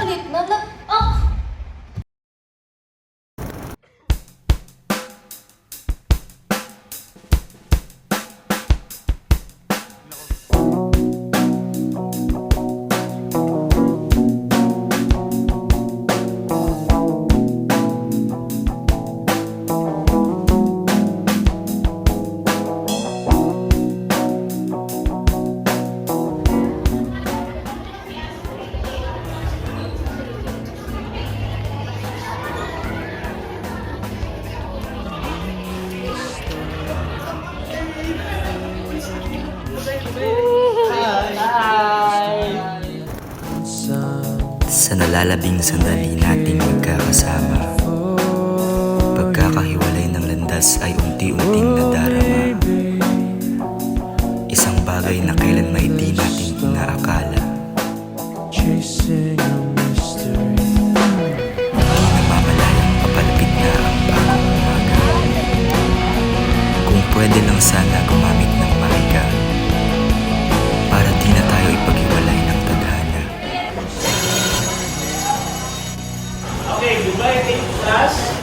sakit na na... Ah! Sa nalalabing sandali nating magkakasama, pagkakahiwalay ng landas ay unti-unting nadarama. Isang bagay na kailan may di natin inaakala. Di namamalayang papalapit na ang bagong umaga. Kung pwede lang sana gumamit ng mahiga, para di na tayo ipaghiwalay ng tadhana. Okay, goodbye, class.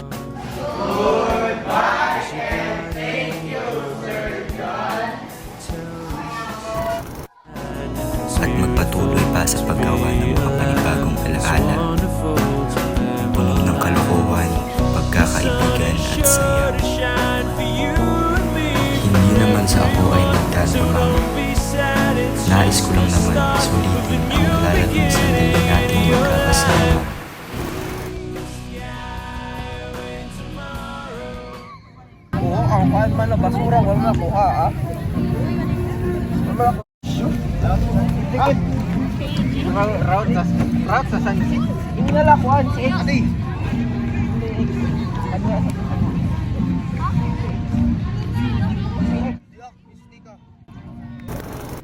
At magpatuloy pa sa paggawa ng mga panibagong alaala, puno ng kalokohan, pagkakaibigan at saya. Hindi naman sa ako ay nagtatamang. Nais ko lang naman sulitin ang nalalabing sandali natin magkakasama. Oo, ang kuhan man na basura, wala na kuha, ah. Wala na tikit. Ang route sa Sunset. Hindi na lang kuhan, si HD.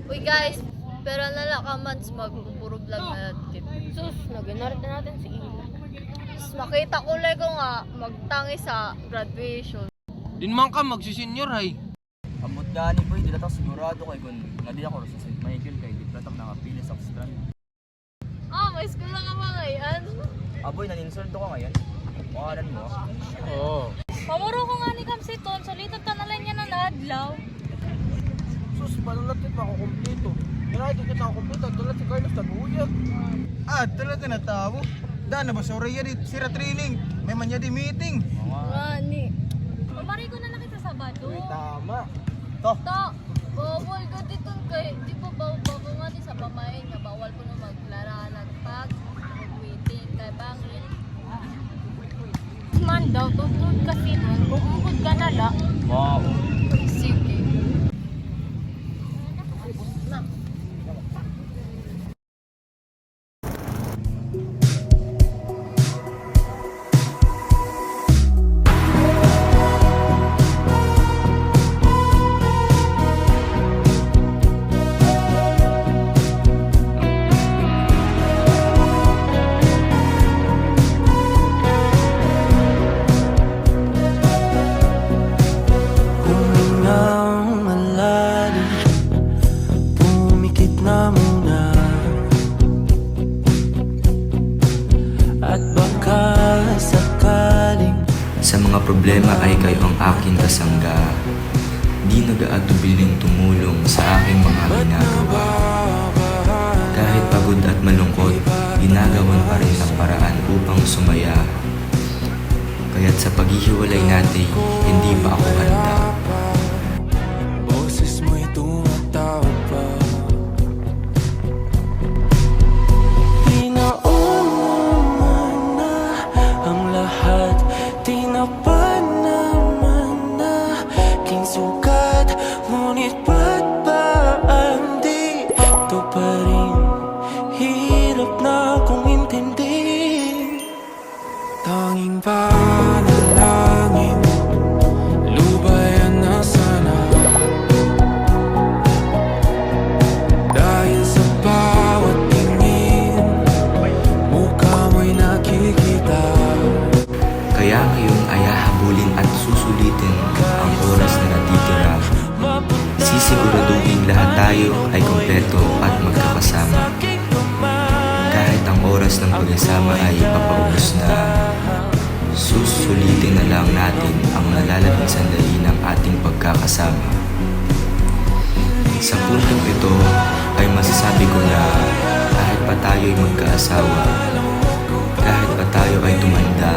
Uy guys, pero nalakamans magpupuro vlog na natin. Sus, naganarit na natin si Ila. Sus, makita ko lang ko nga magtangi sa graduation. Din man ka magsi-senior, hay. Amot gani boy, dila ta sigurado kay kun nadi ako sa St. Michael kay di platak nakapili sa strand. Ah, may school lang ka ba ngayon? Aboy naninserto ka ngayon. Makalan mo. Oo. Pamuro ko nga ni Kamsiton, sulitan ka na lang niya na naadlaw. Sus, panulat kita ako kumpleto. Kaya kita ako kumpleto, tulat si Carlos Taguyag. Ah, talaga na tao. Daan na ba sa oraya di sira training? May manya di meeting. Ngani. Pamari ko na lang kita sa bado. Tama. To, bawal ka dito kay, di ba bawal nga di sa pamain nga bawal ko na maglara pag mag-waiting kay bangin. Man daw, tutod kasi nun, bumukod ka na la. Wow. Sige. Sa mga problema ay kayo ang aking kasangga. Di nag-aatubiling tumulong sa aking mga ginagawa. Kahit pagod at malungkot, ginagawan pa rin ang paraan upang sumaya. Kaya't sa paghihiwalay natin, hindi pa ako handa. Boses mo'y tumatawag pa. Tinauman na ang lahat, tinapan naman na king sugat. Ngunit ba't ba di ito pa rin? Hirap na kong intindihin. Tanging panalangin, lubak oras ng pagkasama ay papaubos na. Susulitin na lang natin ang nalalabing sandali ng ating pagkakasama. Sa puntong ito ay masasabi ko na kahit pa tayo'y magkaasawa, kahit pa tayo ay tumanda,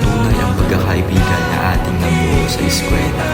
tunay ang pagkakaibigan na ating nabuo sa eskwela.